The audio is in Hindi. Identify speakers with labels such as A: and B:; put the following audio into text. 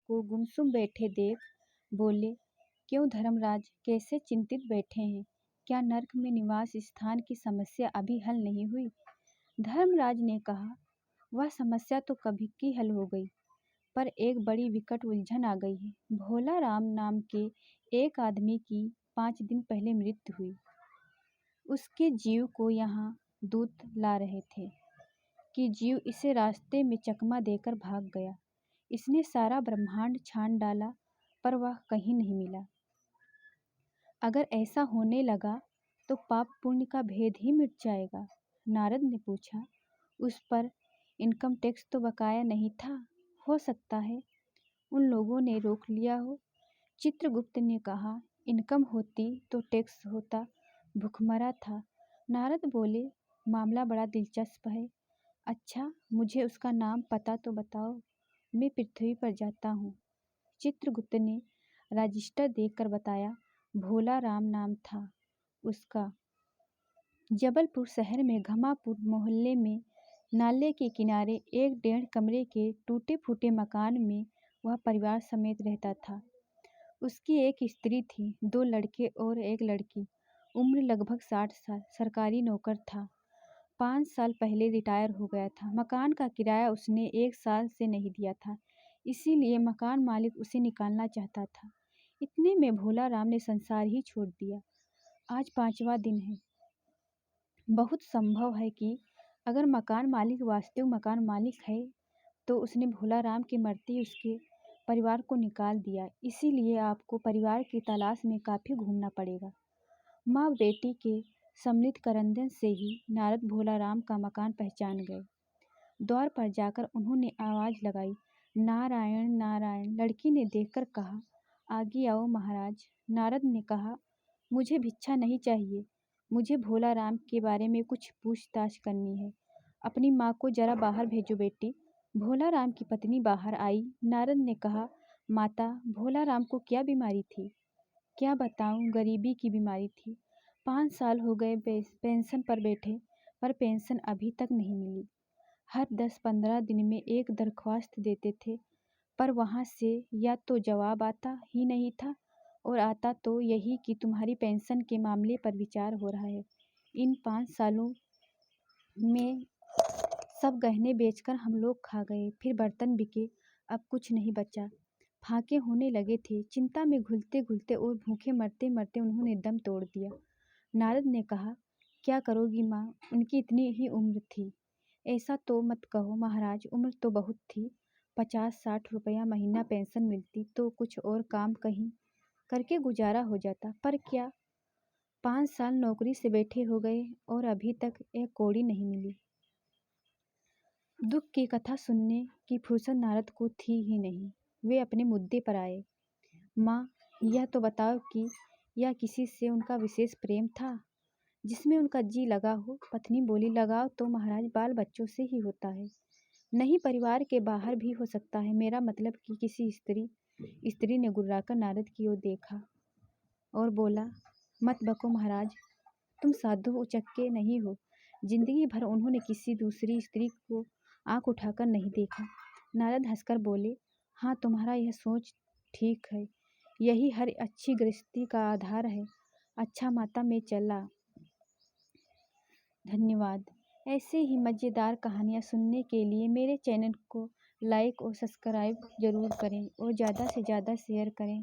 A: को गुमसुम बैठे देख बोले, क्यों धर्मराज, कैसे चिंतित बैठे हैं? क्या नर्क में निवास स्थान की समस्या अभी हल नहीं हुई? धर्मराज ने कहा, वह समस्या तो कभी की हल हो गई, पर एक बड़ी विकट उलझन आ गई है। भोला राम नाम के एक आदमी की 5 दिन पहले मृत्यु हुई। उसके जीव को यहाँ दूत ला रहे थे कि जीव इसे रास्ते में चकमा देकर भाग गया। इसने सारा ब्रह्मांड छान डाला, पर वह कहीं नहीं मिला। अगर ऐसा होने लगा तो पाप पुण्य का भेद ही मिट जाएगा। नारद ने पूछा, उस पर इनकम टैक्स तो बकाया नहीं था? हो सकता है उन लोगों ने रोक लिया हो। चित्रगुप्त ने कहा, इनकम होती तो टैक्स होता, भूखमरा था। नारद बोले, मामला बड़ा दिलचस्प है। अच्छा, मुझे उसका नाम पता तो बताओ, मैं पृथ्वी पर जाता हूँ। चित्रगुप्त ने रजिस्टर देखकर बताया, भोला राम नाम था उसका। जबलपुर शहर में घमापुर मोहल्ले में नाले के किनारे एक 1.5 कमरे के टूटे फूटे मकान में वह परिवार समेत रहता था। उसकी एक स्त्री थी, 2 लड़के और एक लड़की। उम्र लगभग 60 साल। सरकारी नौकर था। 5 साल पहले रिटायर हो गया था। मकान का किराया उसने 1 साल से नहीं दिया था, इसीलिए मकान मालिक उसे निकालना चाहता था। इतने में भोला राम ने संसार ही छोड़ दिया। आज 5वां दिन है। बहुत संभव है कि अगर मकान मालिक वास्तविक मकान मालिक है तो उसने भोला राम के मरते ही उसके परिवार को निकाल दिया। इसीलिए आपको परिवार की तलाश में काफ़ी घूमना पड़ेगा। माँ बेटी के सम्मिलित करंदन से ही नारद भोला राम का मकान पहचान गए। द्वार पर जाकर उन्होंने आवाज़ लगाई, नारायण नारायण। लड़की ने देखकर कहा, आगे आओ महाराज। नारद ने कहा, मुझे भिक्षा नहीं चाहिए, मुझे भोला राम के बारे में कुछ पूछताछ करनी है। अपनी माँ को जरा बाहर भेजो बेटी। भोला राम की पत्नी बाहर आई। नारद ने कहा, माता, भोला राम को क्या बीमारी थी? क्या बताऊं, गरीबी की बीमारी थी। 5 साल हो गए पेंशन पर बैठे, पर पेंशन अभी तक नहीं मिली। हर 10-15 दिन में एक दरख्वास्त देते थे, पर वहाँ से या तो जवाब आता ही नहीं था, और आता तो यही कि तुम्हारी पेंशन के मामले पर विचार हो रहा है। इन 5 सालों में सब गहने बेचकर हम लोग खा गए, फिर बर्तन बिके, अब कुछ नहीं बचा। फाके होने लगे थे। चिंता में घुलते घुलते और भूखे मरते मरते उन्होंने दम तोड़ दिया। नारद ने कहा, क्या करोगी माँ, उनकी इतनी ही उम्र थी। ऐसा तो मत कहो महाराज, उम्र तो बहुत थी। 50-60 रुपया महीना पेंशन मिलती तो कुछ और काम कहीं करके गुजारा हो जाता, पर क्या, 5 साल नौकरी से बैठे हो गए और अभी तक एक कौड़ी नहीं मिली। दुख की कथा सुनने की फुर्सत नारद को थी ही नहीं। वे अपने मुद्दे पर आए। माँ, यह तो बताओ कि यह किसी से उनका विशेष प्रेम था जिसमें उनका जी लगा हो? पत्नी बोली, लगाव तो महाराज बाल बच्चों से ही होता है, नहीं परिवार के बाहर भी हो सकता है। मेरा मतलब कि किसी स्त्री ने गुर्राकर नारद की ओर देखा और बोला, मत बको महाराज, तुम साधु उचक्के नहीं हो। जिंदगी भर उन्होंने किसी दूसरी स्त्री को आंख उठाकर नहीं देखा। नारद हंसकर बोले, हाँ, तुम्हारा यह सोच ठीक है, यही हर अच्छी गृहस्थी का आधार है। अच्छा माता, मैं चला। धन्यवाद। ऐसे ही मज़ेदार कहानियाँ सुनने के लिए मेरे चैनल को लाइक और सब्सक्राइब ज़रूर करें और ज़्यादा से ज़्यादा शेयर करें।